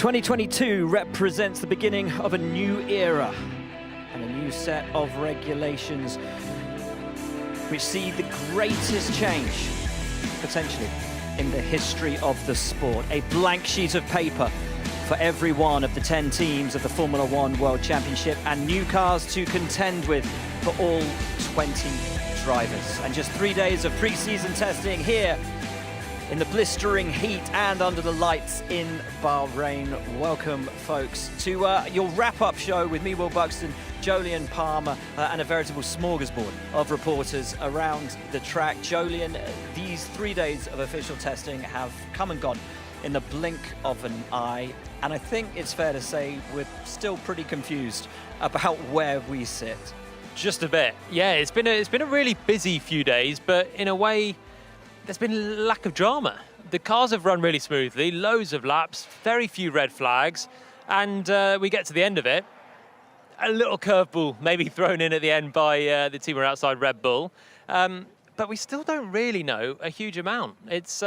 2022 represents the beginning of a new era and a new set of regulations which see the greatest change, potentially, in the history of the sport. A blank sheet of paper for every one of the 10 teams of the Formula One World Championship and new cars to contend with for all 20 drivers. And just 3 days of pre-season testing here in the blistering heat and under the lights in Bahrain. Welcome, folks, to your wrap-up show with me, Will Buxton, Jolyon Palmer, and a veritable smorgasbord of reporters around the track. Jolyon, these 3 days of official testing have come and gone in the blink of an eye, and I think it's fair to say we're still pretty confused about where we sit. Just a bit. Yeah, it's been a really busy few days, but in a way, there's been lack of drama. The cars have run really smoothly, loads of laps, very few red flags, and we get to the end of it. A little curveball maybe thrown in at the end by the team outside Red Bull, but we still don't really know a huge amount. It's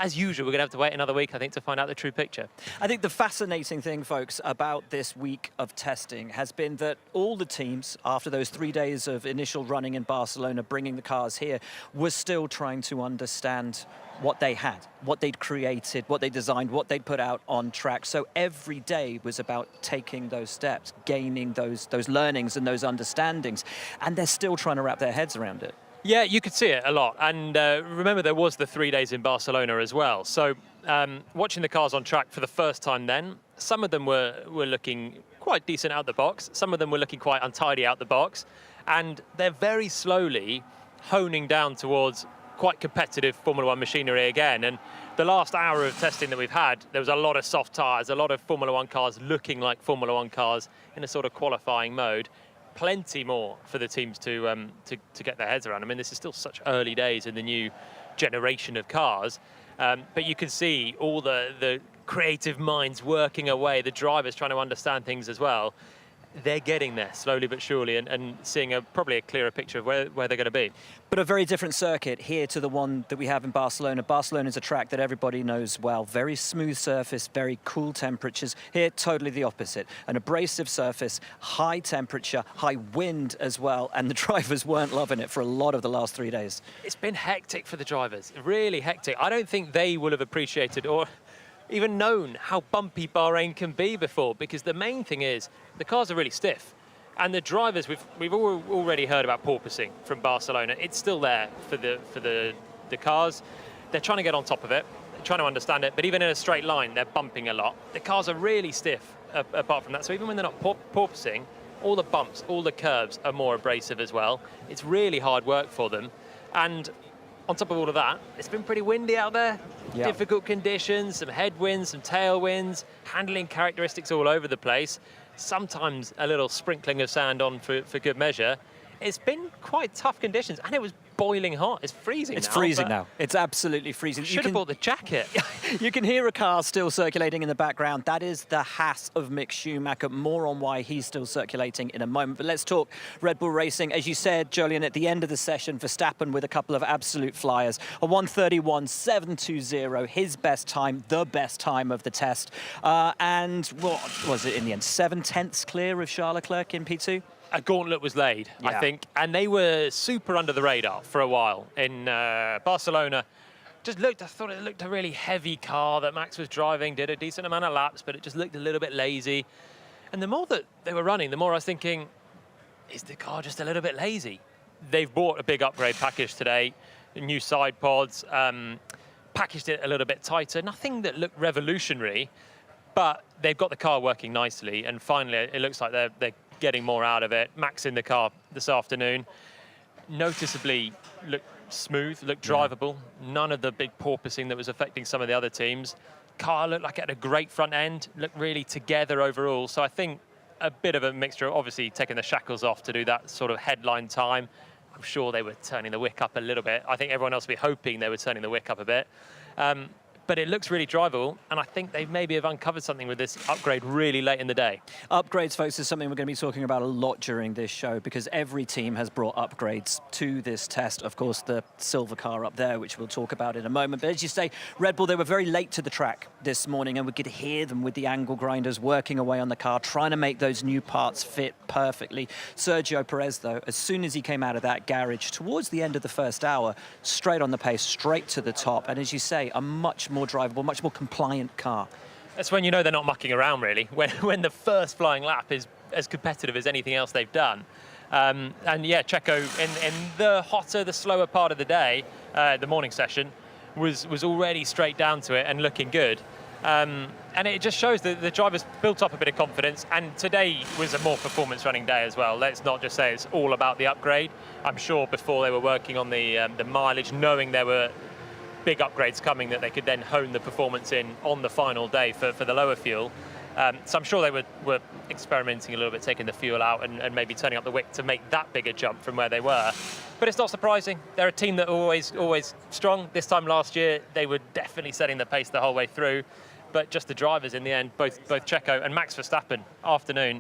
as usual, we're going to have to wait another week, I think, to find out the true picture. I think the fascinating thing, folks, about this week of testing has been that all the teams, after those 3 days of initial running in Barcelona, bringing the cars here, were still trying to understand what they had, what they'd created, what they designed, what they'd put out on track. So every day was about taking those steps, gaining those learnings and those understandings, and they're still trying to wrap their heads around it. Yeah, you could see it a lot. And remember, there was the 3 days in Barcelona as well. So watching the cars on track for the first time then, some of them were looking quite decent out the box. Some of them were looking quite untidy out the box. And they're very slowly honing down towards quite competitive Formula One machinery again. And the last hour of testing that we've had, there was a lot of soft tyres, a lot of Formula One cars looking like Formula One cars in a sort of qualifying mode. Plenty more for the teams to get their heads around. I mean, this is still such early days in the new generation of cars, but you can see all the creative minds working away, the drivers trying to understand things as well. They're getting there slowly but surely and seeing probably a clearer picture of where they're going to be. But a very different circuit here to the one that we have in Barcelona. Barcelona is a track that everybody knows well. Very smooth surface, very cool temperatures. Here, totally the opposite. An abrasive surface, high temperature, high wind as well, and the drivers weren't loving it for a lot of the last 3 days. It's been hectic for the drivers, really hectic. I don't think they will have appreciated or even known how bumpy Bahrain can be before, because the main thing is the cars are really stiff, and the drivers, we've already heard about porpoising from Barcelona. It's still there for the cars. They're trying to get on top of it, they're trying to understand it, but even in a straight line, they're bumping a lot. The cars are really stiff apart from that, so even when they're not porpoising, all the bumps, all the curves are more abrasive as well. It's really hard work for them, and on top of all of that, it's been pretty windy out there. Yeah. Difficult conditions, some headwinds, some tailwinds, handling characteristics all over the place. Sometimes a little sprinkling of sand on for good measure. It's been quite tough conditions, and it was boiling hot. It's freezing now. It's freezing now. It's absolutely freezing. Should have bought the jacket. You can hear a car still circulating in the background. That is the Haas of Mick Schumacher. More on why he's still circulating in a moment. But let's talk Red Bull Racing. As you said, Jolyon, at the end of the session, Verstappen with a couple of absolute flyers. A 1:31.720, his best time, the best time of the test. And what was it in the end? 7/10 clear of Charles Leclerc in P2? A gauntlet was laid, yeah. I think, and they were super under the radar for a while in Barcelona. I thought it looked a really heavy car that Max was driving, did a decent amount of laps, but it just looked a little bit lazy. And the more that they were running, the more I was thinking, is the car just a little bit lazy? They've bought a big upgrade package today, new side pods, packaged it a little bit tighter, nothing that looked revolutionary, but they've got the car working nicely, and finally it looks like they're getting more out of it. Max in the car this afternoon, noticeably looked smooth, looked drivable. None of the big porpoising that was affecting some of the other teams. Car looked like it had a great front end, looked really together overall. So I think a bit of a mixture, obviously taking the shackles off to do that sort of headline time. I'm sure they were turning the wick up a little bit. I think everyone else will be hoping they were turning the wick up a bit. but it looks really drivable, and I think they maybe have uncovered something with this upgrade really late in the day. Upgrades, folks, is something we're going to be talking about a lot during this show, because every team has brought upgrades to this test. Of course, the silver car up there, which we'll talk about in a moment. But as you say, Red Bull, they were very late to the track this morning, and we could hear them with the angle grinders working away on the car, trying to make those new parts fit perfectly. Sergio Perez, though, as soon as he came out of that garage towards the end of the first hour, straight on the pace, straight to the top. And as you say, a much more drivable, much more compliant car. That's when you know they're not mucking around, really, when the first flying lap is as competitive as anything else they've done. And yeah, Checo, in the hotter, the slower part of the day, the morning session, was already straight down to it and looking good. And it just shows that the drivers built up a bit of confidence, and today was a more performance running day as well. Let's not just say it's all about the upgrade. I'm sure before they were working on the mileage, knowing there were big upgrades coming that they could then hone the performance in on the final day for the lower fuel. So I'm sure they were experimenting a little bit, taking the fuel out and maybe turning up the wick to make that bigger jump from where they were. But it's not surprising. They're a team that are always strong. This time last year, they were definitely setting the pace the whole way through. But just the drivers in the end, both Checo and Max Verstappen,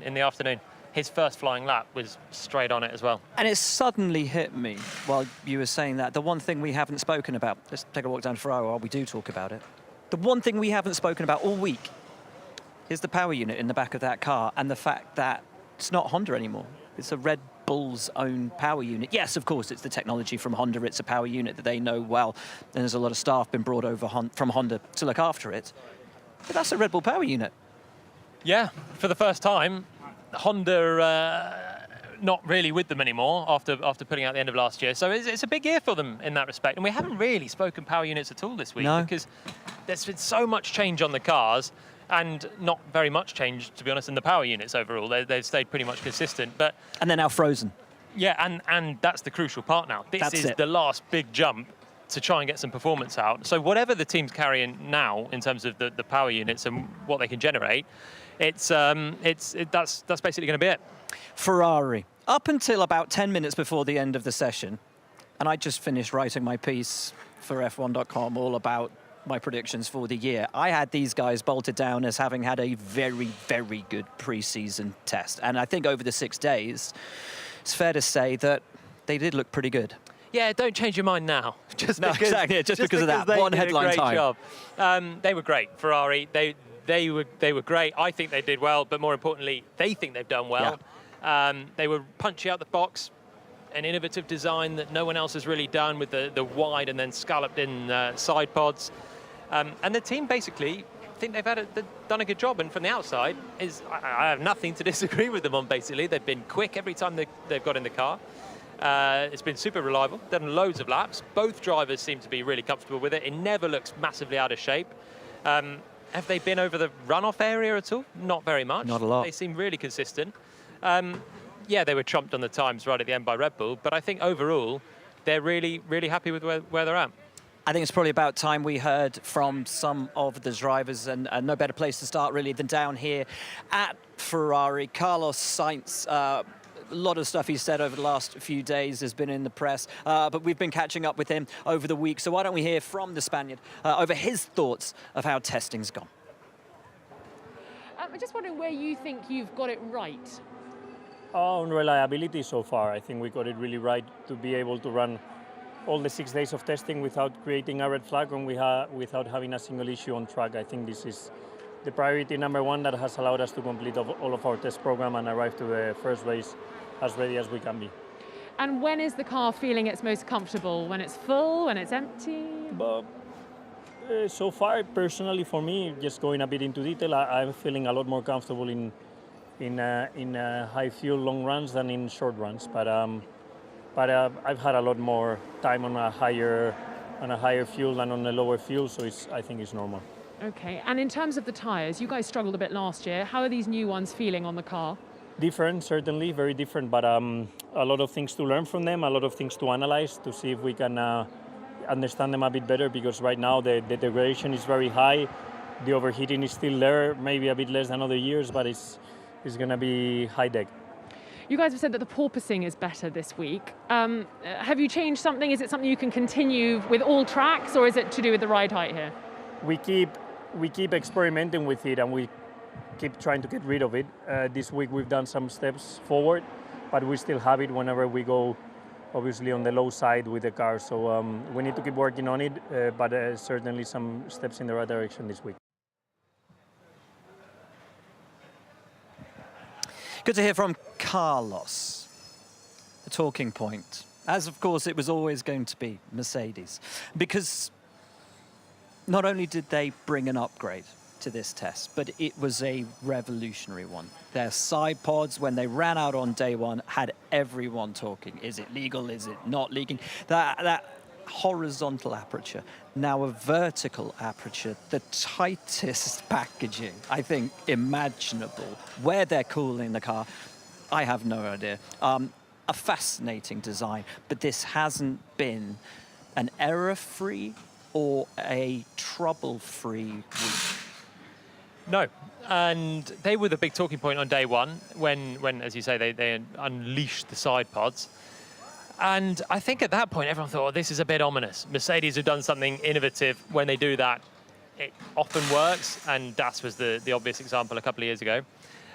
in the afternoon, his first flying lap was straight on it as well. And it suddenly hit me while you were saying that. The one thing we haven't spoken about, let's take a walk down to Ferrari while we do talk about it. The one thing we haven't spoken about all week is the power unit in the back of that car, and the fact that it's not Honda anymore. It's a Red Bull's own power unit. Yes, of course, it's the technology from Honda. It's a power unit that they know well, and there's a lot of staff been brought over from Honda to look after it. But that's a Red Bull power unit. Yeah, for the first time, Honda not really with them anymore after putting out the end of last year. So it's a big year for them in that respect. And we haven't really spoken power units at all this week, because there's been so much change on the cars and not very much change, to be honest, in the power units overall. They've stayed pretty much consistent. And they're now frozen. Yeah, and that's the crucial part now. This is the last big jump to try and get some performance out. So whatever the team's carrying now in terms of the power units and what they can generate, that's basically going to be it. Ferrari, up until about 10 minutes before the end of the session, and I just finished writing my piece for F1.com all about my predictions for the year. I had these guys bolted down as having had a very, very good pre-season test. And I think over the 6 days, it's fair to say that they did look pretty good. Yeah, don't change your mind now. Just because of that one headline time. They were great, Ferrari. They were great. I think they did well, but more importantly, they think they've done well. Yeah. They were punchy out the box, an innovative design that no one else has really done with the wide and then scalloped in side pods. And the team basically think they've done a good job. And from the outside, I have nothing to disagree with them on. Basically, they've been quick every time they've got in the car. It's been super reliable, done loads of laps. Both drivers seem to be really comfortable with it. It never looks massively out of shape. Have they been over the runoff area at all? Not very much. Not a lot. They seem really consistent. Yeah, they were trumped on the times right at the end by Red Bull, but I think overall, they're really, really happy with where they're at. I think it's probably about time we heard from some of the drivers, and no better place to start really than down here at Ferrari. Carlos Sainz, a lot of stuff he's said over the last few days has been in the press, but we've been catching up with him over the week. So why don't we hear from the Spaniard over his thoughts of how testing's gone. I'm just wondering where you think you've got it right. On reliability so far, I think we got it really right to be able to run all the 6 days of testing without creating a red flag and without having a single issue on track. I think this is the priority number one that has allowed us to complete all of our test program and arrive to the first race as ready as we can be. And when is the car feeling its most comfortable? When it's full, when it's empty? But so far, personally for me, just going a bit into detail, I'm feeling a lot more comfortable in high fuel long runs than in short runs. But I've had a lot more time on a higher fuel than on a lower fuel, so I think it's normal. Okay, and in terms of the tyres, you guys struggled a bit last year. How are these new ones feeling on the car? Different, certainly, very different, but a lot of things to learn from them, a lot of things to analyze to see if we can understand them a bit better, because right now the degradation is very high, the overheating is still there, maybe a bit less than other years, but it's going to be high deck. You guys have said that the porpoising is better this week. Have you changed something? Is it something you can continue with all tracks, or is it to do with the ride height here? we keep experimenting with it, and we keep trying to get rid of it. This week we've done some steps forward, but we still have it whenever we go, obviously on the low side with the car. So we need to keep working on it, but certainly some steps in the right direction this week. Good to hear from Carlos. The talking point, as of course it was always going to be Mercedes, because not only did they bring an upgrade to this test, but it was a revolutionary one. Their side pods, when they ran out on day one, had everyone talking. Is it legal? Is it not legal? That horizontal aperture, now a vertical aperture, the tightest packaging, I think, imaginable. Where they're cooling the car, I have no idea. A fascinating design, but this hasn't been an error-free or a trouble-free week. No, and they were the big talking point on day one when as you say, they unleashed the side pods. And I think at that point, everyone thought, oh, this is a bit ominous. Mercedes have done something innovative. When they do that, it often works, and Das was the obvious example a couple of years ago.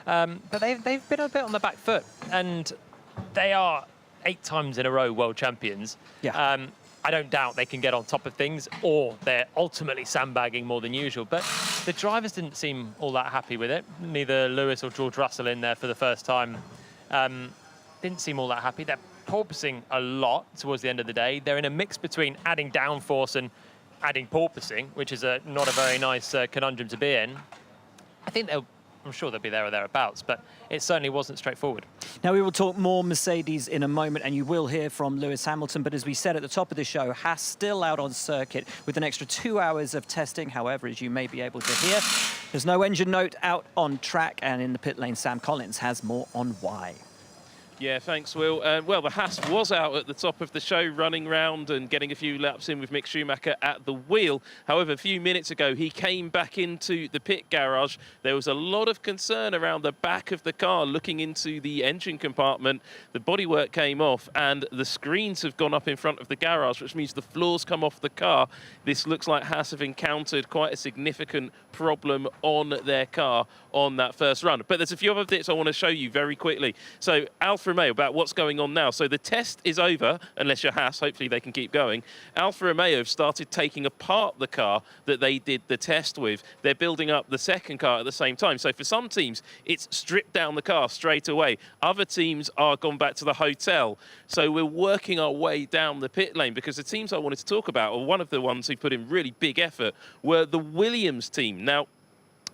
But they've been a bit on the back foot, and they are 8 times in a row world champions. Yeah. I don't doubt they can get on top of things, or they're ultimately sandbagging more than usual. But the drivers didn't seem all that happy with it. Neither Lewis or George Russell in there for the first time didn't seem all that happy. They're porpoising a lot towards the end of the day. They're in a mix between adding downforce and adding porpoising, which is not a very nice conundrum to be in. I think I'm sure they'll be there or thereabouts, but it certainly wasn't straightforward. Now, we will talk more Mercedes in a moment, and you will hear from Lewis Hamilton. But as we said at the top of the show, Haas still out on circuit with an extra 2 hours of testing. However, as you may be able to hear, there's no engine note out on track. And in the pit lane, Sam Collins has more on why. Yeah, thanks, Will. Well, the Haas was out at the top of the show, running round and getting a few laps in with Mick Schumacher at the wheel. However, a few minutes ago, he came back into the pit garage. There was a lot of concern around the back of the car, looking into the engine compartment. The bodywork came off, and the screens have gone up in front of the garage, which means the floors come off the car. This looks like Haas have encountered quite a significant problem on their car on that first run. But there's a few other bits I want to show you very quickly. So Alfa Romeo, about what's going on now. So the test is over, unless you're Haas, hopefully they can keep going. Alfa Romeo have started taking apart the car that they did the test with. They're building up the second car at the same time. So for some teams, it's stripped down the car straight away. Other teams are gone back to the hotel. So we're working our way down the pit lane, because the teams I wanted to talk about, or one of the ones who put in really big effort, were the Williams team. Now,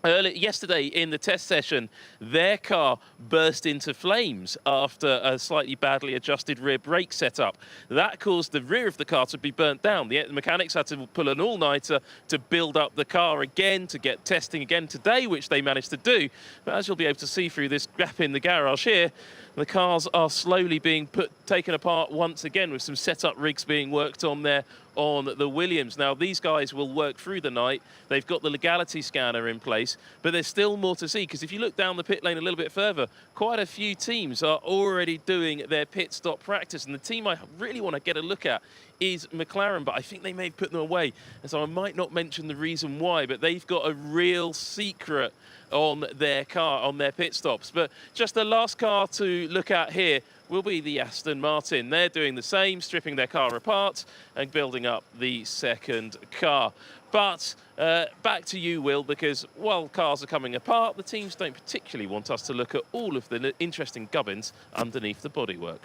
yesterday in the test session, their car burst into flames after a slightly badly adjusted rear brake setup. That caused the rear of the car to be burnt down. The mechanics had to pull an all-nighter to build up the car again, to get testing again today, which they managed to do. But as you'll be able to see through this gap in the garage here, the cars are slowly being taken apart once again, with some setup rigs being worked on there on the Williams. Now, these guys will work through the night. They've got the legality scanner in place, but there's still more to see, because if you look down the pit lane a little bit further, quite a few teams are already doing their pit stop practice, and the team I really want to get a look at is McLaren, but I think they may have put them away, and so I might not mention the reason why, but they've got a real secret on their car, on their pit stops. But just the last car to look at here will be the Aston Martin. They're doing the same, stripping their car apart and building up the second car. But back to you, Will, because while cars are coming apart, the teams don't particularly want us to look at all of the interesting gubbins underneath the bodywork.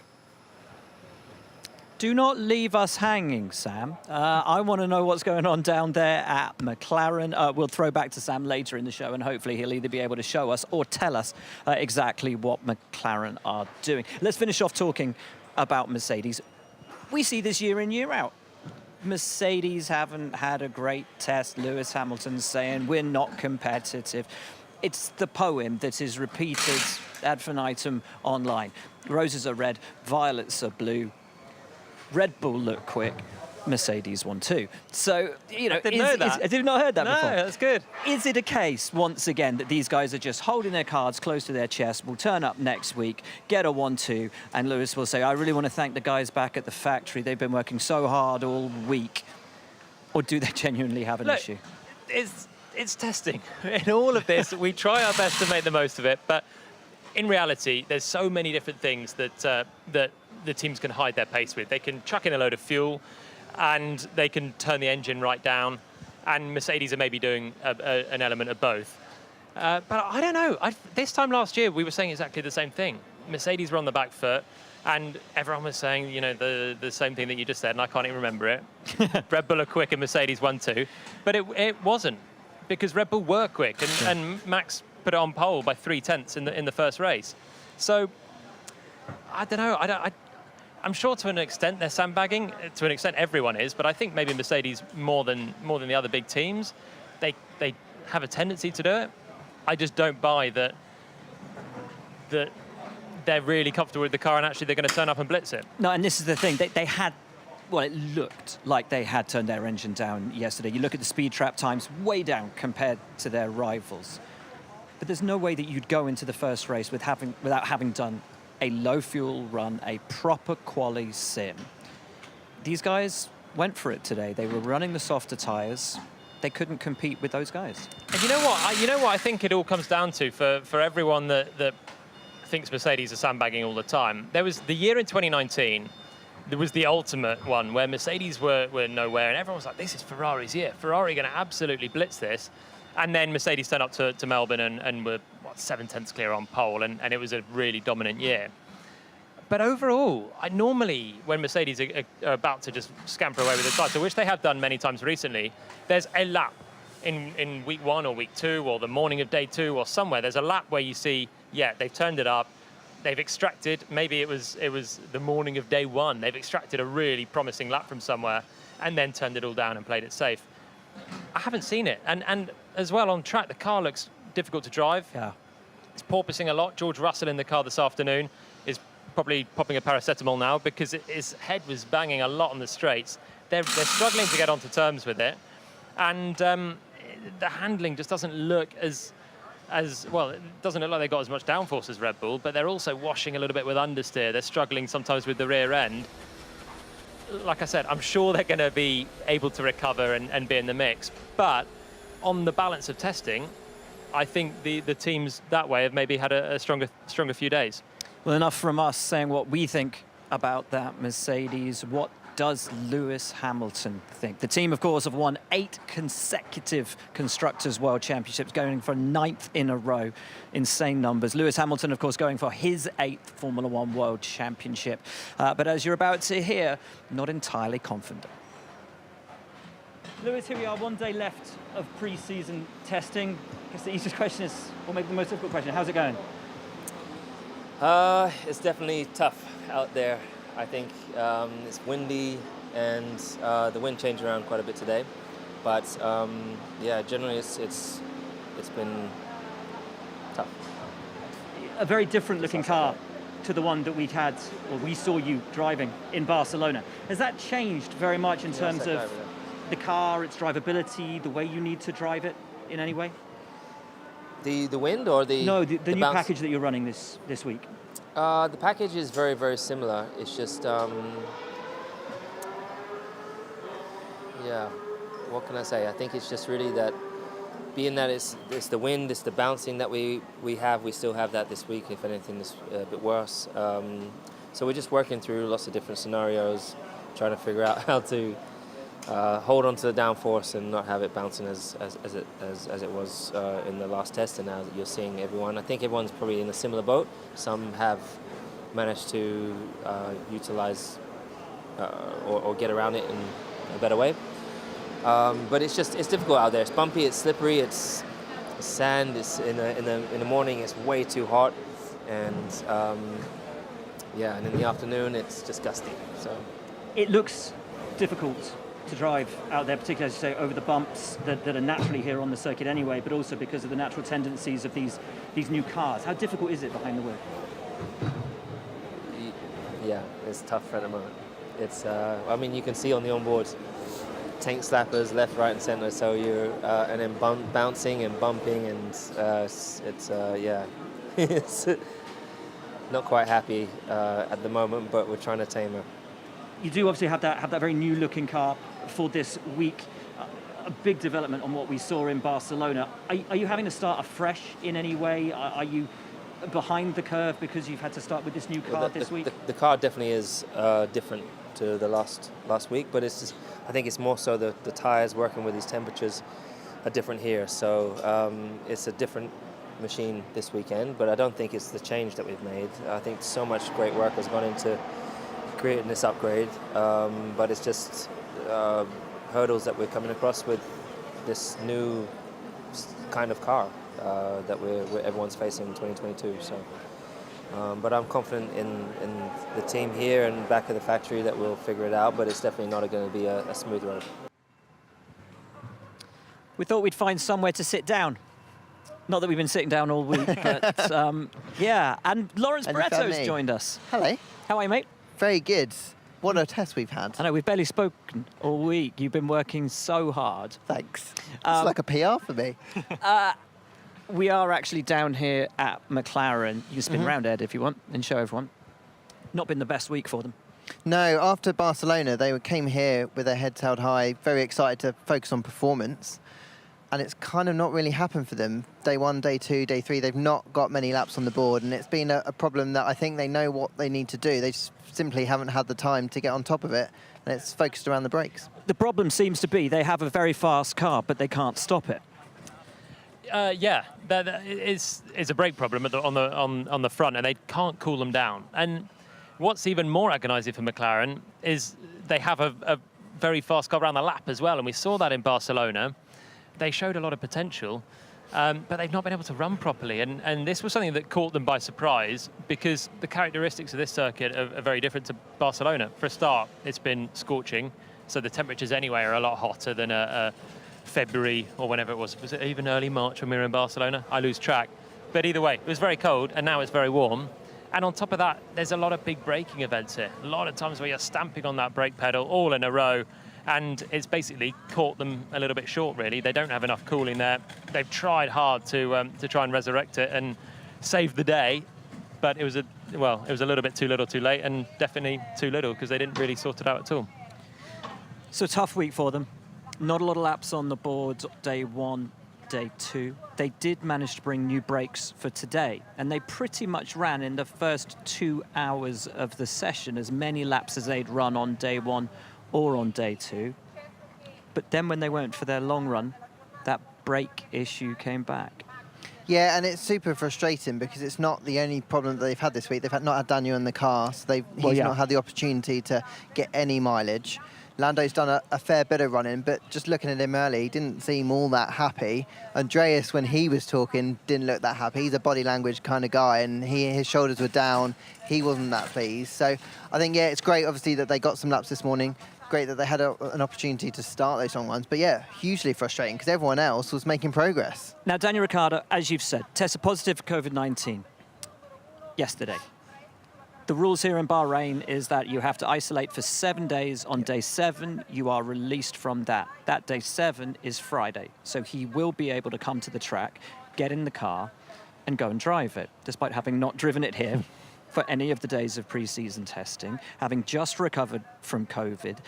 Do not leave us hanging, Sam. I want to know what's going on down there at McLaren. We'll throw back to Sam later in the show, and hopefully he'll either be able to show us or tell us exactly what McLaren are doing. Let's finish off talking about Mercedes. We see this year in, year out. Mercedes haven't had a great test. Lewis Hamilton's saying we're not competitive. It's the poem that is repeated ad infinitum online. Roses are red, violets are blue. Red Bull look quick, Mercedes won too. So, you know, I didn't know that. I did not heard that before. No, that's good. Is it a case, once again, that these guys are just holding their cards close to their chest, will turn up next week, get a 1-2, and Lewis will say, I really want to thank the guys back at the factory. They've been working so hard all week. Or do they genuinely have an issue? it's testing. In all of this, we try our best to make the most of it, but in reality, there's so many different things that that the teams can hide their pace with. They can chuck in a load of fuel, and they can turn the engine right down, and Mercedes are maybe doing an element of both. But I don't know. This time last year, we were saying exactly the same thing. Mercedes were on the back foot, and everyone was saying, you know, the same thing that you just said, and I can't even remember it. Red Bull are quick and Mercedes 1-2. But it wasn't, because Red Bull were quick, and Max put it on pole by 0.3 in the first race. So, I don't know. I'm sure to an extent they're sandbagging. To an extent, everyone is. But I think maybe Mercedes more than the other big teams. They have a tendency to do it. I just don't buy that they're really comfortable with the car and actually they're going to turn up and blitz it. No, and this is the thing. They had, well, it looked like they had turned their engine down yesterday. You look at the speed trap times, way down compared to their rivals. But there's no way that you'd go into the first race without having done a low fuel run, a proper quali sim. These guys went for it today. They were running the softer tyres. They couldn't compete with those guys. And you know what I think it all comes down to for everyone that thinks Mercedes are sandbagging all the time. There was the year in 2019, there was the ultimate one where Mercedes were nowhere, and everyone was like, this is Ferrari's year. Ferrari going to absolutely blitz this. And then Mercedes turned up to Melbourne and were, 7/10 clear on pole, and it was a really dominant year. But overall, normally when Mercedes are about to just scamper away with the title, which they have done many times recently, there's a lap in week 1 or week 2 or the morning of day 2 or somewhere. There's a lap where you see, yeah, they've turned it up, they've extracted, maybe it was the morning of day 1, they've extracted a really promising lap from somewhere and then turned it all down and played it safe. I haven't seen it. And as well on track, the car looks difficult to drive. Yeah. It's porpoising a lot. George Russell in the car this afternoon is probably popping a paracetamol now because his head was banging a lot on the straights. They're struggling to get onto terms with it. And the handling just doesn't look as well, it doesn't look like they've got as much downforce as Red Bull, but they're also washing a little bit with understeer. They're struggling sometimes with the rear end. Like I said, I'm sure they're going to be able to recover and be in the mix. But on the balance of testing, I think the teams that way have maybe had a stronger few days. Well, enough from us saying what we think about that Mercedes. What does Lewis Hamilton think? The team, of course, have won 8 consecutive Constructors' World Championships, going for 9th in a row. Insane numbers. Lewis Hamilton, of course, going for his 8th Formula One World Championship. But as you're about to hear, not entirely confident. Lewis, here we are, one day left of pre-season testing. I guess the easiest question is, or maybe the most difficult question, how's it going? It's definitely tough out there. I think it's windy and the wind changed around quite a bit today. But yeah, generally it's been tough. A very different looking car to the one that we saw you driving in Barcelona. Has that changed very much in terms of the car, its drivability, the way you need to drive it in any way? The wind or the... No, the new bounce? package that you're running this week. The package is very, very similar. It's just, yeah, what can I say? I think it's just really that, being that it's the wind, it's the bouncing that we still have that this week, if anything is a bit worse. So we're just working through lots of different scenarios, trying to figure out how to hold on to the downforce and not have it bouncing as it was in the last test. And now that you're seeing everyone, I think everyone's probably in a similar boat. Some have managed to utilize or get around it in a better way. But it's difficult out there. It's bumpy, it's slippery, it's sand. It's in the morning it's way too hot, and yeah, and in the afternoon it's just gusty. So It looks difficult to drive out there, particularly, as you say, over the bumps that are naturally here on the circuit anyway, but also because of the natural tendencies of these new cars. How difficult is it behind the wheel? yeah, it's tough at the moment. It's I mean, you can see on the onboard tank slappers left, right, and center. So you're and then bouncing and bumping, and yeah, it's not quite happy at the moment, but we're trying to tame her. You do obviously have that very new looking car for this week. a big development on what we saw in Barcelona. Are you having to start afresh in any way? Are you behind the curve because you've had to start with this new car this week? The car definitely is different to the last week, but it's just, I think it's more so the tyres working with these temperatures are different here. So it's a different machine this weekend, but I don't think it's the change that we've made. I think so much great work has gone into creating this upgrade, but it's just hurdles that we're coming across with this new kind of car that everyone's facing in 2022. So, but I'm confident in the team here and back at the factory that we'll figure it out. But it's definitely not going to be a smooth road. We thought we'd find somewhere to sit down. Not that we've been sitting down all week, but yeah. And Lawrence Barretto's joined us. Hello. How are you, mate? Very good. What a test we've had. I know, we've barely spoken all week. You've been working so hard. Thanks. It's like a PR for me. We are actually down here at McLaren. You can spin around, Ed, if you want, and show everyone. Not been the best week for them. No, after Barcelona, they came here with their heads held high, very excited to focus on performance. And it's kind of not really happened for them. Day 1, day 2, day 3, they've not got many laps on the board. And it's been a problem that I think they know what they need to do. They just simply haven't had the time to get on top of it. And it's focused around the brakes. The problem seems to be they have a very fast car, but they can't stop it. Yeah, that is a brake problem on the front, and they can't cool them down. And what's even more agonising for McLaren is they have a very fast car around the lap as well, and we saw that in Barcelona. They showed a lot of potential, but they've not been able to run properly. And this was something that caught them by surprise because the characteristics of this circuit are very different to Barcelona. For a start, it's been scorching, so the temperatures anyway are a lot hotter than a February or whenever it was. Was it even early March when we were in Barcelona? I lose track. But either way, it was very cold, and now it's very warm. And on top of that, there's a lot of big braking events here. A lot of times where you're stamping on that brake pedal all in a row, and it's basically caught them a little bit short, really. They don't have enough cooling there. They've tried hard to try and resurrect it and save the day, but it was a little bit too little too late, and definitely too little because they didn't really sort it out at all. So tough week for them. Not a lot of laps on the board day 1, day 2. They did manage to bring new brakes for today, and they pretty much ran in the first 2 hours of the session as many laps as they'd run on day 1 or on day 2. But then when they went for their long run, that brake issue came back. Yeah, and it's super frustrating because it's not the only problem that they've had this week. They've not had Daniel in the car, so he's not had the opportunity to get any mileage. Lando's done a fair bit of running, but just looking at him early, he didn't seem all that happy. Andreas, when he was talking, didn't look that happy. He's a body language kind of guy, and his shoulders were down. He wasn't that pleased. So I think, yeah, it's great, obviously, that they got some laps this morning. Great that they had an opportunity to start those long runs. But, yeah, hugely frustrating because everyone else was making progress. Now, Daniel Ricciardo, as you've said, tested positive for COVID-19 yesterday. The rules here in Bahrain is that you have to isolate for 7 days. On day 7, you are released from that. That day 7 is Friday. So he will be able to come to the track, get in the car, and go and drive it, despite having not driven it here for any of the days of pre-season testing, having just recovered from COVID.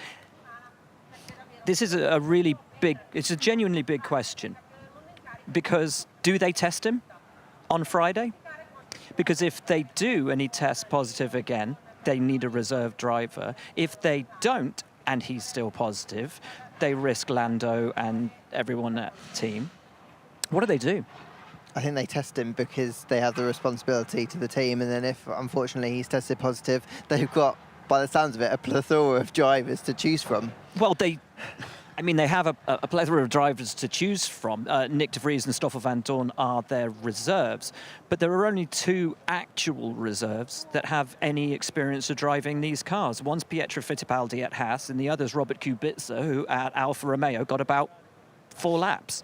This is it's a genuinely big question. Because do they test him on Friday? Because if they do and he tests positive again, they need a reserve driver. If they don't and he's still positive, they risk Lando and everyone at the team. What do they do? I think they test him because they have the responsibility to the team, and then if, unfortunately, he's tested positive, they've got, by the sounds of it, a plethora of drivers to choose from. Well, they have a plethora of drivers to choose from. Nick de Vries and Stoffel van Dorn are their reserves, but there are only 2 actual reserves that have any experience of driving these cars. One's Pietro Fittipaldi at Haas, and the other's Robert Kubica, who at Alfa Romeo got about 4 laps.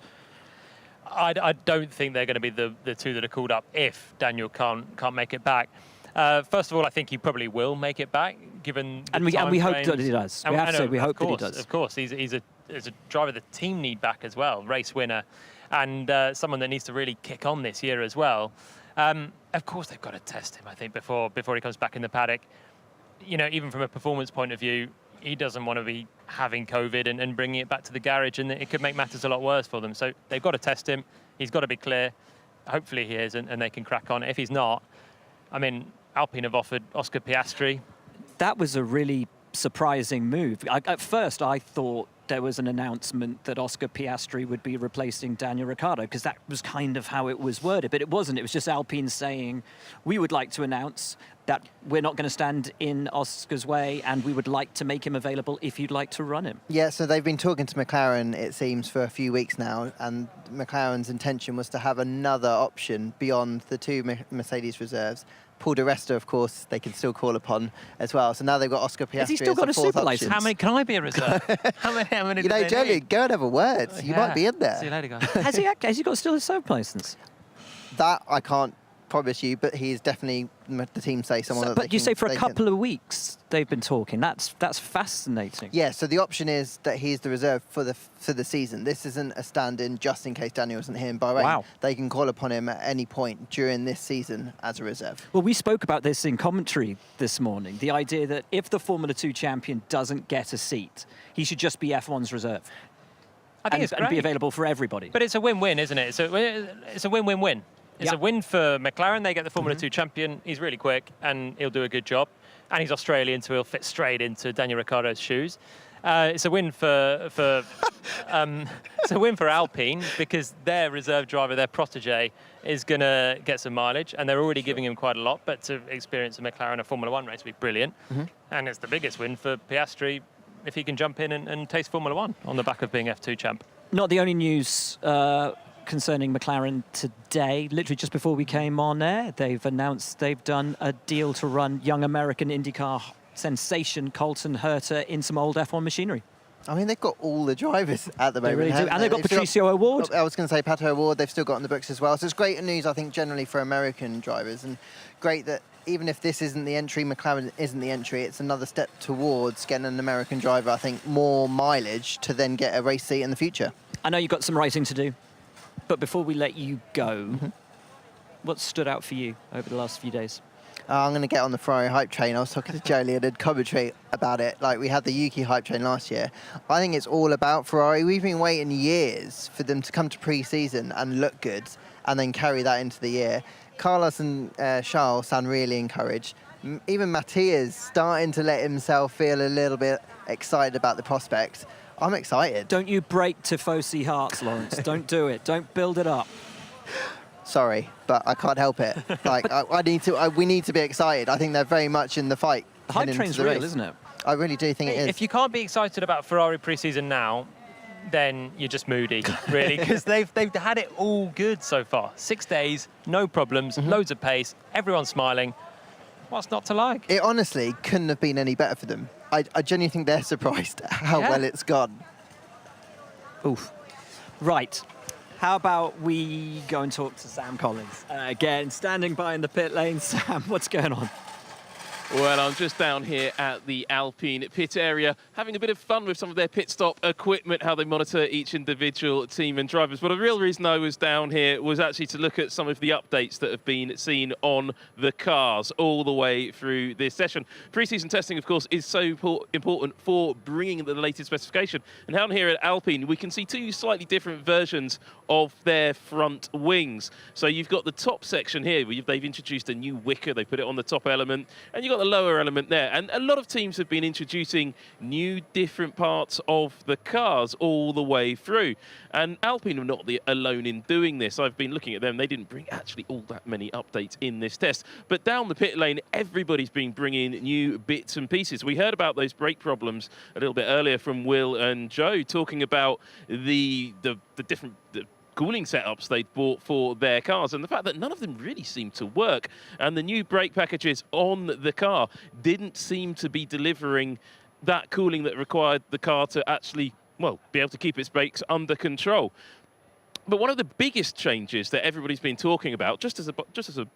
I don't think they're going to be the 2 that are called up if Daniel can't make it back. First of all, I think he probably will make it back, given the and we hope that he does. We have to say we hope that he does. Of course, he's a driver the team need back as well, race winner, and someone that needs to really kick on this year as well. Of course, they've got to test him, I think, before he comes back in the paddock. You know, even from a performance point of view, he doesn't want to be having COVID and bringing it back to the garage, and it could make matters a lot worse for them. So they've got to test him. He's got to be clear. Hopefully he is, and they can crack on. If he's not, I mean, Alpine have offered Oscar Piastri. That was a really surprising move. At first, I thought there was an announcement that Oscar Piastri would be replacing Daniel Ricciardo, because that was kind of how it was worded, but it wasn't. It was just Alpine saying, we would like to announce that we're not going to stand in Oscar's way, and we would like to make him available if you'd like to run him. Yeah, so they've been talking to McLaren, it seems, for a few weeks now, and McLaren's intention was to have another option beyond the two Mercedes reserves. Paul di Resta, of course, they can still call upon as well. So now they've got Oscar Piastri. Has he still got a super license? How many can I be a reserve? how many You know, Johnny, go and have a word. You might be in there. See you later, guys. Has he got still a super license? That I can't promise you, but he's definitely, the team say, someone that But you say for a couple of weeks they've been talking. That's fascinating. Yeah, so the option is that he's the reserve for the season. This isn't a stand-in just in case Daniel isn't here in Bahrain. Wow. They can call upon him at any point during this season as a reserve. Well, we spoke about this in commentary this morning. The idea that if the Formula 2 champion doesn't get a seat, he should just be F1's reserve. I think it's and great. be available for everybody. But it's a win-win, isn't it? It's a win-win-win. It's a win for McLaren. They get the Formula 2 champion. He's really quick, and he'll do a good job. And he's Australian, so he'll fit straight into Daniel Ricciardo's shoes. It's a win for it's a win for Alpine, because their reserve driver, their protege, is going to get some mileage, and they're already giving him quite a lot. But to experience a McLaren a Formula 1 race would be brilliant. And it's the biggest win for Piastri if he can jump in and taste Formula 1 on the back of being F2 champ. Not the only news concerning McLaren today. Literally just before we came on air, they've announced they've done a deal to run young American IndyCar sensation Colton Herta in some old F1 machinery. I mean, they've got all the drivers at the moment. They really do. And they've got still Patricio Award. I was going to say Pato Award, they've still got in the books as well. So it's great news, I think, generally for American drivers. And great that even if this isn't the entry, McLaren isn't the entry, it's another step towards getting an American driver, I think, more mileage to then get a race seat in the future. I know you've got some writing to do, but before we let you go, what stood out for you over the last few days? I'm going to get on the Ferrari hype train. I was talking to Jolie and did commentary about it. Like, we had the Yuki hype train last year. I think it's all about Ferrari. We've been waiting years for them to come to pre-season and look good and then carry that into the year. Carlos and Charles sound really encouraged. Even Matthias starting to let himself feel a little bit excited about the prospects. I'm excited. Don't you break Tifosi hearts, Lawrence. Don't do it. Don't build it up. Sorry, but I can't help it. Like, we need to be excited. I think they're very much in the fight. The hype train's real, isn't it? I really do think it is. If you can't be excited about Ferrari pre-season now, then you're just moody, really, because they've had it all good so far. 6 days, no problems, loads of pace, everyone's smiling. What's not to like? It honestly couldn't have been any better for them. I genuinely think they're surprised at how well it's gone. Oof. Right. How about we go and talk to Sam Collins? Again, standing by in the pit lane. Sam, what's going on? Well, I'm just down here at the Alpine pit area, having a bit of fun with some of their pit stop equipment, how they monitor each individual team and drivers. But the real reason I was down here was actually to look at some of the updates that have been seen on the cars all the way through this session. Pre-season testing, of course, is so important for bringing the latest specification. And down here at Alpine, we can see two slightly different versions of their front wings. So you've got the top section here, where they've introduced a new wicker, they put it on the top element, and you've got the lower element there. And a lot of teams have been introducing new different parts of the cars all the way through. And Alpine are not alone in doing this. I've been looking at them. They didn't bring actually all that many updates in this test. But down the pit lane, everybody's been bringing new bits and pieces. We heard about those brake problems a little bit earlier from Will and Joe, talking about the different cooling setups they'd bought for their cars, and the fact that none of them really seemed to work, and the new brake packages on the car didn't seem to be delivering that cooling that required the car to actually, well, be able to keep its brakes under control. But one of the biggest changes that everybody's been talking about, just as a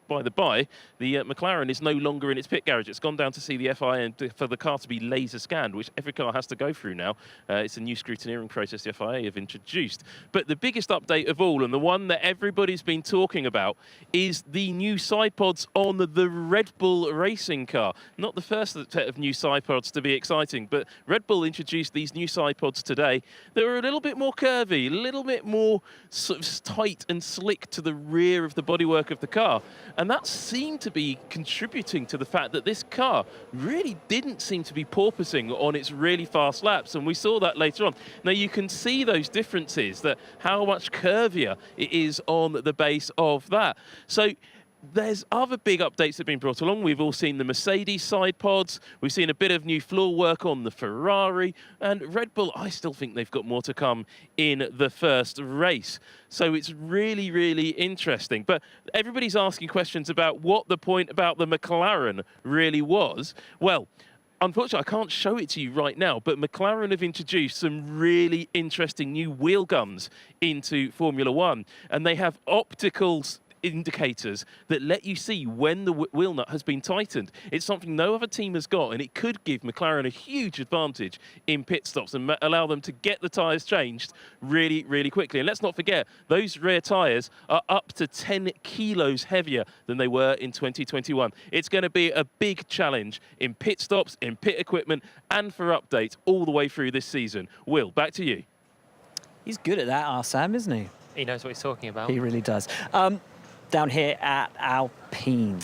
by the by, the McLaren is no longer in its pit garage. It's gone down to see the FIA and for the car to be laser scanned, which every car has to go through now. It's a new scrutineering process the FIA have introduced. But the biggest update of all, and the one that everybody's been talking about, is the new side pods on the Red Bull racing car. Not the first set of new side pods to be exciting, but Red Bull introduced these new side pods today that were a little bit more curvy, a little bit more sort of tight and slick to the rear of the bodywork of the car. And that seemed to be contributing to the fact that this car really didn't seem to be porpoising on its really fast laps. And we saw that later on. Now you can see those differences, that how much curvier it is on the base of that. So there's other big updates that have been brought along. We've all seen the Mercedes side pods. We've seen a bit of new floor work on the Ferrari. And Red Bull, I still think they've got more to come in the first race. So it's really, really interesting. But everybody's asking questions about what the point about the McLaren really was. Well, unfortunately, I can't show it to you right now, but McLaren have introduced some really interesting new wheel guns into Formula One. And they have optical indicators that let you see when the wheel nut has been tightened. It's something no other team has got, and it could give McLaren a huge advantage in pit stops and allow them to get the tyres changed really, really quickly. And let's not forget, those rear tyres are up to 10 kilos heavier than they were in 2021. It's going to be a big challenge in pit stops, in pit equipment, and for updates all the way through this season. Will, back to you. He's good at that, our Sam, isn't he? He knows what he's talking about. He really does. Down here at Alpine.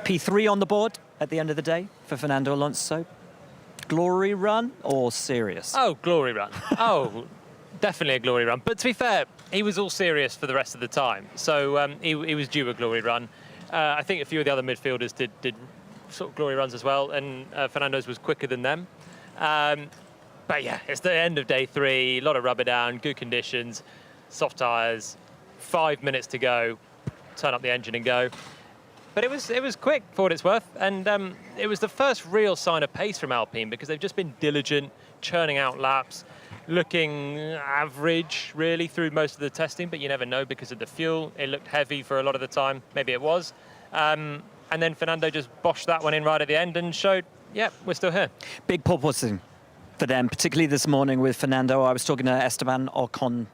P3 on the board at the end of the day for Fernando Alonso. Glory run or serious? Oh, glory run. Oh, definitely a glory run. But to be fair, he was all serious for the rest of the time. So he was due a glory run. I think a few of the other midfielders did sort of glory runs as well, and Fernando's was quicker than them. But yeah, it's the end of day 3, a lot of rubber down, good conditions, soft tyres, 5 minutes to go. Turn up the engine and go. But it was quick for what it's worth, and it was the first real sign of pace from Alpine, because they've just been diligent, churning out laps, looking average really through most of the testing, but you never know because of the fuel. It looked heavy for a lot of the time, maybe it was. And then Fernando just boshed that one in right at the end and showed, yeah, we're still here. Big porpoising for them, particularly this morning with Fernando. I was talking to Esteban Ocon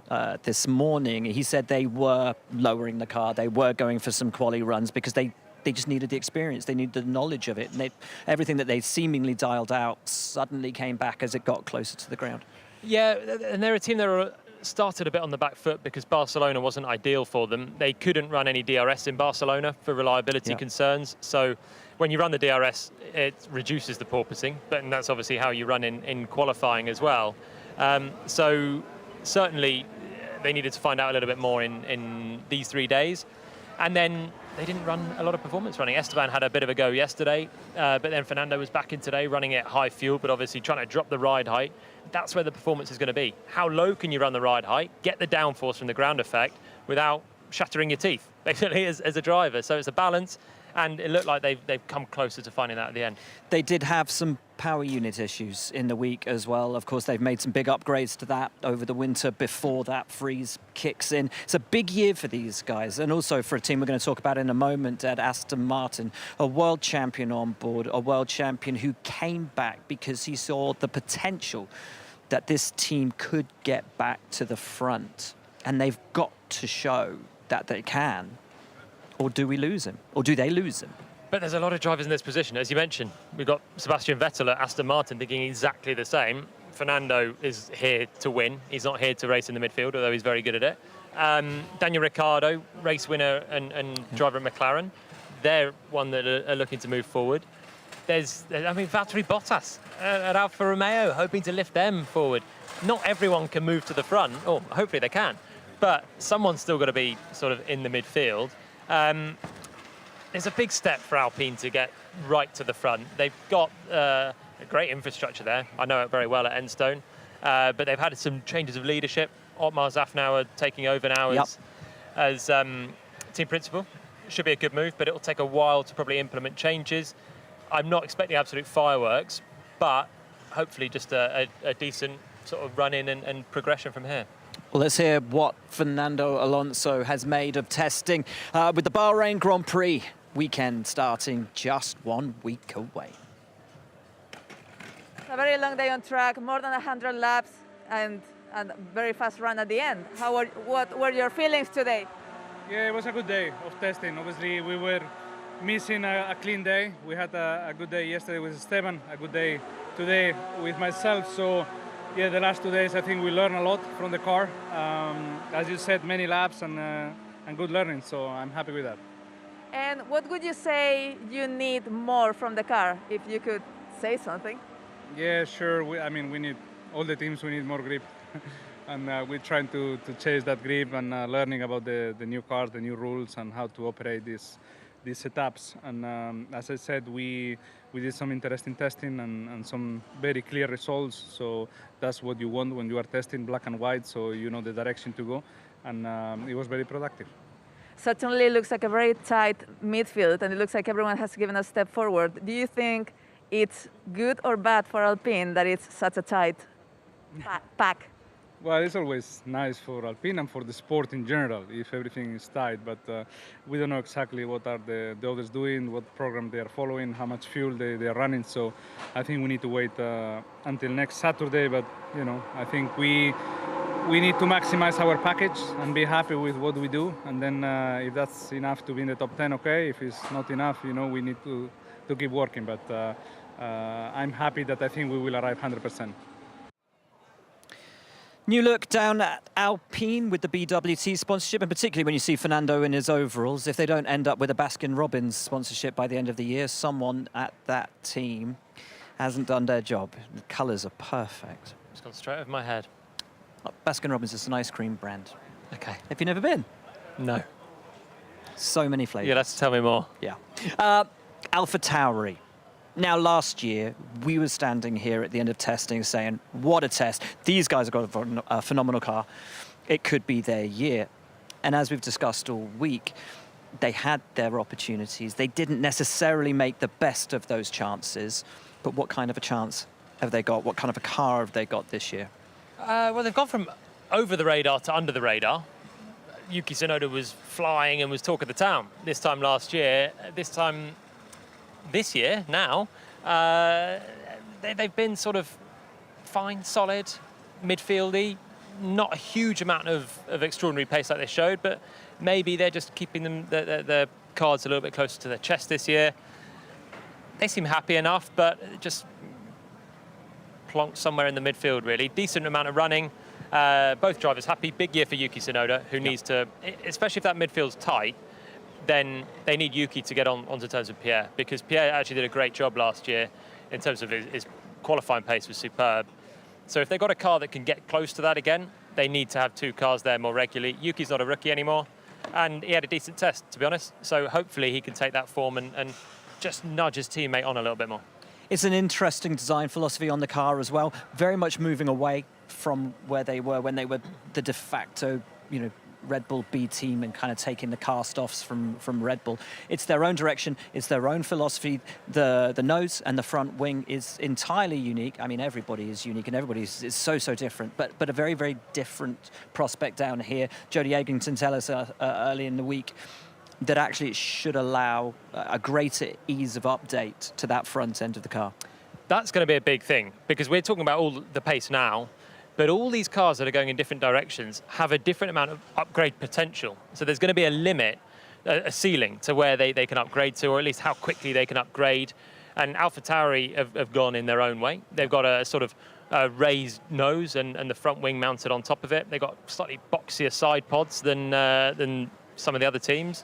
this morning. He said they were lowering the car. They were going for some quali runs because they just needed the experience. They needed the knowledge of it. And everything that they seemingly dialed out suddenly came back as it got closer to the ground. Yeah, and they're a team that started a bit on the back foot because Barcelona wasn't ideal for them. They couldn't run any DRS in Barcelona for reliability concerns. So when you run the DRS, it reduces the porpoising, and that's obviously how you run in qualifying as well. So certainly they needed to find out a little bit more in these 3 days. And then they didn't run a lot of performance running. Esteban had a bit of a go yesterday, but then Fernando was back in today running at high fuel, but obviously trying to drop the ride height. That's where the performance is going to be. How low can you run the ride height, get the downforce from the ground effect without shattering your teeth, basically, as a driver. So it's a balance, and it looked like they've come closer to finding that at the end. They did have some power unit issues in the week as well. Of course, they've made some big upgrades to that over the winter before that freeze kicks in. It's a big year for these guys, and also for a team we're going to talk about in a moment at Aston Martin, a world champion on board, a world champion who came back because he saw the potential that this team could get back to the front. And they've got to show that they can. Or do we lose him? Or do they lose him? But there's a lot of drivers in this position. As you mentioned, we've got Sebastian Vettel at Aston Martin thinking exactly the same. Fernando is here to win. He's not here to race in the midfield, although he's very good at it. Daniel Ricciardo, race winner and driver at McLaren. They're one that are looking to move forward. Valtteri Bottas at Alfa Romeo, hoping to lift them forward. Not everyone can move to the front, or hopefully they can, but someone's still got to be sort of in the midfield. There's a big step for Alpine to get right to the front. They've got a great infrastructure there. I know it very well at Enstone, but they've had some changes of leadership. Otmar Zafnauer taking over now as team principal. Should be a good move, but it'll take a while to probably implement changes. I'm not expecting absolute fireworks, but hopefully just a decent sort of run in and progression from here. Well, let's hear what Fernando Alonso has made of testing with the Bahrain Grand Prix weekend starting just 1 week away. A very long day on track, more than 100 laps, and a very fast run at the end. What were your feelings today? Yeah, it was a good day of testing. Obviously, we were missing a clean day. We had a good day yesterday with Esteban, a good day today with myself. So, yeah, the last 2 days, I think we learned a lot from the car. As you said, many laps and good learning. So I'm happy with that. And what would you say you need more from the car, if you could say something? Yeah, sure. We need all the teams. We need more grip, and we're trying to chase that grip and learning about the new cars, the new rules, and how to operate these setups. And as I said, we did some interesting testing and some very clear results. So that's what you want when you are testing black and white, so you know the direction to go. And it was very productive. Certainly looks like a very tight midfield, and it looks like everyone has given a step forward. Do you think it's good or bad for Alpine that it's such a tight pack? Well, it's always nice for Alpine and for the sport in general if everything is tight, but we don't know exactly what are the others doing, what program they are following, how much fuel they are running. So I think we need to wait until next Saturday, but you know, I think we need to maximize our package and be happy with what we do, and then if that's enough to be in the top 10, okay. If it's not enough, you know, we need to keep working, but I'm happy that I think we will arrive 100%. New look down at Alpine with the BWT sponsorship, and particularly when you see Fernando in his overalls. If they don't end up with a Baskin-Robbins sponsorship by the end of the year, someone at that team hasn't done their job. The colours are perfect. It's gone straight over my head. Oh, Baskin-Robbins is an ice cream brand. Okay. Have you never been? No. So many flavours. You'll have to tell me more. Yeah. AlphaTauri. Now, last year, we were standing here at the end of testing saying, what a test. These guys have got a phenomenal car. It could be their year. And as we've discussed all week, they had their opportunities. They didn't necessarily make the best of those chances. But what kind of a chance have they got? What kind of a car have they got this year? Well, they've gone from over the radar to under the radar. Yuki Tsunoda was flying and was talk of the town this time last year. This year, now, they've been sort of fine, solid, midfieldy, not a huge amount of extraordinary pace like they showed, but maybe they're just keeping their cards a little bit closer to their chest this year. They seem happy enough, but just plonked somewhere in the midfield, really. Decent amount of running. Both drivers happy. Big year for Yuki Tsunoda, who needs to, especially if that midfield's tight, then they need Yuki to get onto terms with Pierre, because Pierre actually did a great job last year in terms of his qualifying pace was superb. So if they've got a car that can get close to that again, they need to have two cars there more regularly. Yuki's not a rookie anymore, and he had a decent test, to be honest. So hopefully he can take that form and just nudge his teammate on a little bit more. It's an interesting design philosophy on the car as well, very much moving away from where they were when they were the de facto, you know, Red Bull B team and kind of taking the cast-offs from Red Bull. It's their own direction, it's their own philosophy. The nose and the front wing is entirely unique. I mean, everybody is unique and everybody is so different, but a very, very different prospect down here. Jody Eglinton tell us early in the week that actually it should allow a greater ease of update to that front end of the car. That's going to be a big thing, because we're talking about all the pace now, but all these cars that are going in different directions have a different amount of upgrade potential. So there's going to be a limit, a ceiling to where they can upgrade to, or at least how quickly they can upgrade. And AlphaTauri have gone in their own way. They've got a sort of raised nose and the front wing mounted on top of it. They've got slightly boxier side pods than some of the other teams.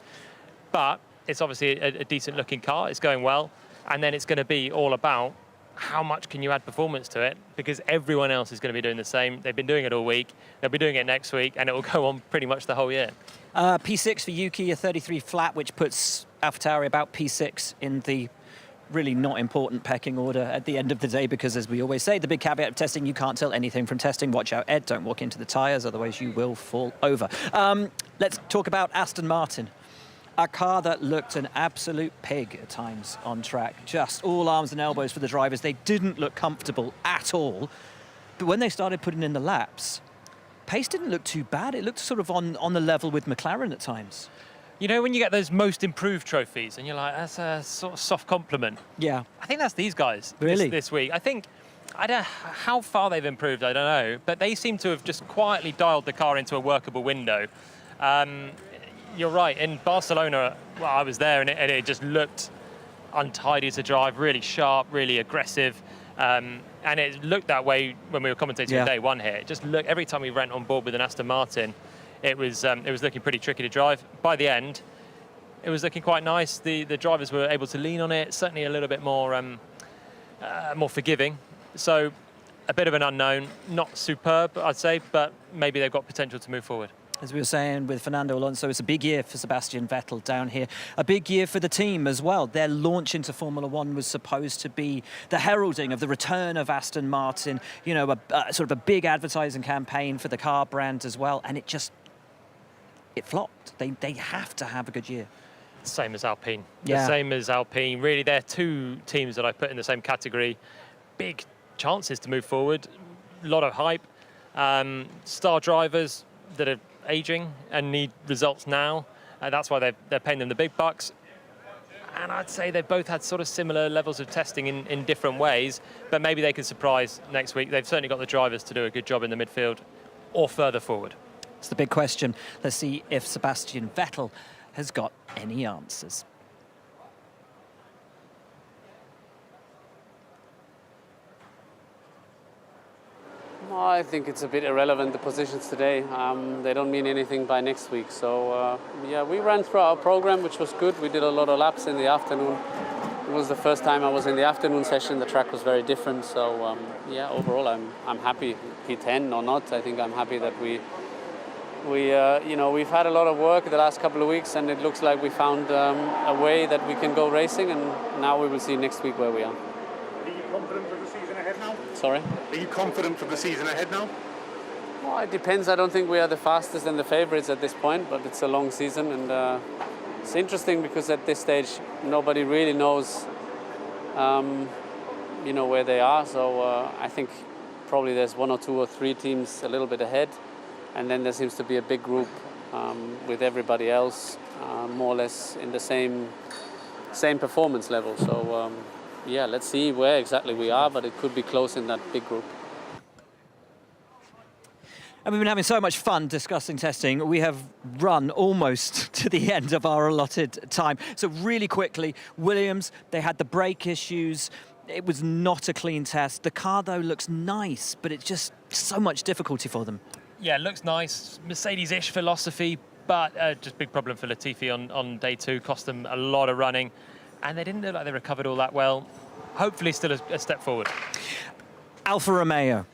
But it's obviously a decent looking car. It's going well. And then it's going to be all about how much can you add performance to it, because everyone else is going to be doing the same. They've been doing it all week. They'll be doing it next week, and it will go on pretty much the whole year. P6 for Yuki, a 33 flat, which puts AlphaTauri about P6 in the really not important pecking order at the end of the day, because as we always say, the big caveat of testing, you can't tell anything from testing. Watch out, Ed, don't walk into the tyres, otherwise you will fall over. Let's talk about Aston Martin. A car that looked an absolute pig at times on track. Just all arms and elbows for the drivers. They didn't look comfortable at all. But when they started putting in the laps, pace didn't look too bad. It looked sort of on the level with McLaren at times. You know, when you get those most improved trophies and you're like, that's a sort of soft compliment. Yeah. I think that's these guys Really? this week. I think, I don't how far they've improved, I don't know, but they seem to have just quietly dialed the car into a workable window. You're right, in Barcelona, well, I was there and it just looked untidy to drive, really sharp, really aggressive. And it looked that way when we were commentating on day one here. It just looked, every time we went on board with an Aston Martin, it was looking pretty tricky to drive. By the end, it was looking quite nice. The drivers were able to lean on it, certainly a little bit more more forgiving. So a bit of an unknown, not superb, I'd say, but maybe they've got potential to move forward. As we were saying with Fernando Alonso, it's a big year for Sebastian Vettel down here. A big year for the team as well. Their launch into Formula One was supposed to be the heralding of the return of Aston Martin, you know, a sort of a big advertising campaign for the car brand as well. And it flopped. They have to have a good year. Same as Alpine. Yeah. The same as Alpine. Really, they're two teams that I put in the same category. Big chances to move forward. A lot of hype. Star drivers that are aging and need results now. That's why they're paying them the big bucks. And I'd say they've both had sort of similar levels of testing in different ways, but maybe they could surprise next week. They've certainly got the drivers to do a good job in the midfield or further forward. It's the big question. Let's see if Sebastian Vettel has got any answers. I think it's a bit irrelevant, the positions today. They don't mean anything by next week. So, yeah, we ran through our program, which was good. We did a lot of laps in the afternoon. It was the first time I was in the afternoon session. The track was very different. So, yeah, overall, I'm happy, P10 or not. I think I'm happy that we've had a lot of work the last couple of weeks, and it looks like we found a way that we can go racing, and now we will see next week where we are. Are you confident for the season ahead now? Sorry? Are you confident for the season ahead now? Well, it depends. I don't think we are the fastest and the favourites at this point, but it's a long season, and it's interesting because at this stage nobody really knows, where they are. So I think probably there's one or two or three teams a little bit ahead, and then there seems to be a big group with everybody else more or less in the same performance level. So. Yeah, let's see where exactly we are, but it could be close in that big group. And we've been having so much fun discussing testing. We have run almost to the end of our allotted time. So really quickly, Williams, they had the brake issues. It was not a clean test. The car, though, looks nice, but it's just so much difficulty for them. Yeah, it looks nice. Mercedes-ish philosophy, but just big problem for Latifi on day two. Cost them a lot of running. And they didn't look like they recovered all that well. Hopefully still a step forward. Alfa Romeo,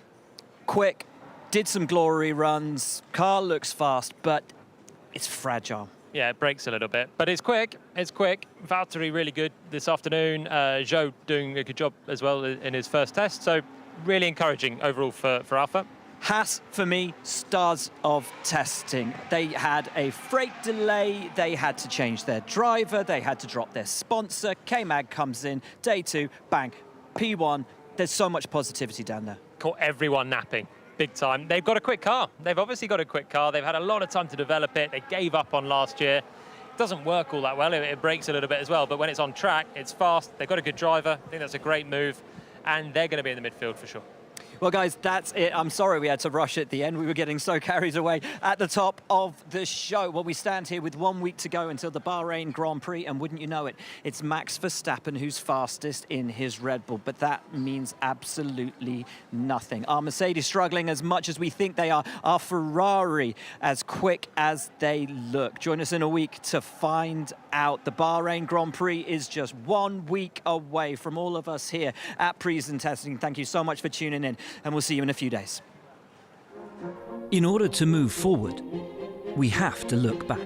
quick, did some glory runs. Car looks fast, but it's fragile. Yeah, it breaks a little bit, but it's quick. It's quick. Valtteri really good this afternoon. Zhou doing a good job as well in his first test. So really encouraging overall for Alfa. Haas, for me, stars of testing. They had a freight delay, they had to change their driver, they had to drop their sponsor. K-Mag comes in, day two, bang, P1. There's so much positivity down there. Caught everyone napping, big time. They've got a quick car. They've obviously got a quick car. They've had a lot of time to develop it. They gave up on last year. It doesn't work all that well. It breaks a little bit as well, but when it's on track, it's fast. They've got a good driver. I think that's a great move, and they're going to be in the midfield for sure. Well, guys, that's it. I'm sorry we had to rush at the end. We were getting so carried away at the top of the show. Well, we stand here with 1 week to go until the Bahrain Grand Prix, and wouldn't you know it, it's Max Verstappen who's fastest in his Red Bull, but that means absolutely nothing. Our Mercedes struggling as much as we think they are. Our Ferrari as quick as they look. Join us in a week to find out. The Bahrain Grand Prix is just 1 week away from all of us here at Prisen Testing. Thank you so much for tuning in, and we'll see you in a few days. In order to move forward, we have to look back.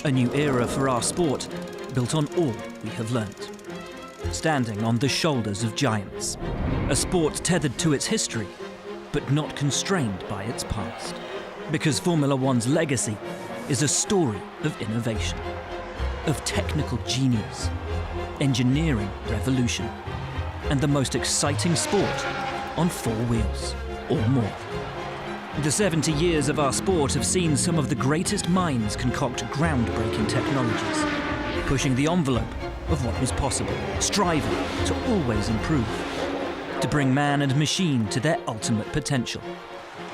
A new era for our sport, built on all we have learnt. Standing on the shoulders of giants. A sport tethered to its history, but not constrained by its past. Because Formula One's legacy is a story of innovation, of technical genius, engineering revolution, and the most exciting sport on 4 wheels or more. The 70 years of our sport have seen some of the greatest minds concoct groundbreaking technologies, pushing the envelope of what was possible, striving to always improve, to bring man and machine to their ultimate potential,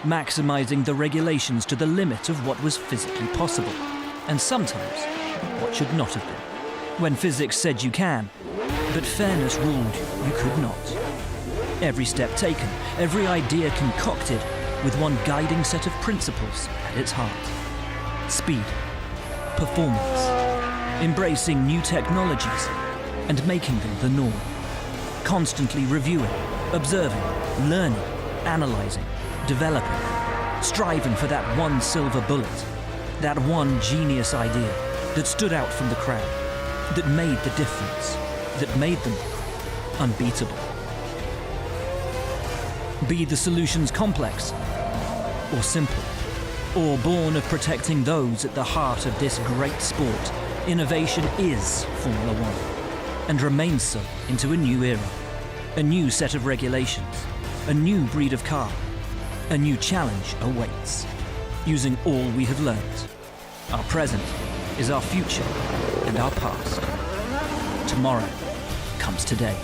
maximizing the regulations to the limit of what was physically possible, and sometimes what should not have been. When physics said you can, but fairness ruled you could not. Every step taken, every idea concocted, with one guiding set of principles at its heart. Speed, performance, embracing new technologies and making them the norm. Constantly reviewing, observing, learning, analyzing, developing, striving for that one silver bullet, that one genius idea that stood out from the crowd, that made the difference, that made them unbeatable. Be the solutions complex or simple, or born of protecting those at the heart of this great sport, innovation is Formula One, and remains so into a new era, a new set of regulations, a new breed of car, a new challenge awaits. Using all we have learned, our present is our future and our past. Tomorrow comes today.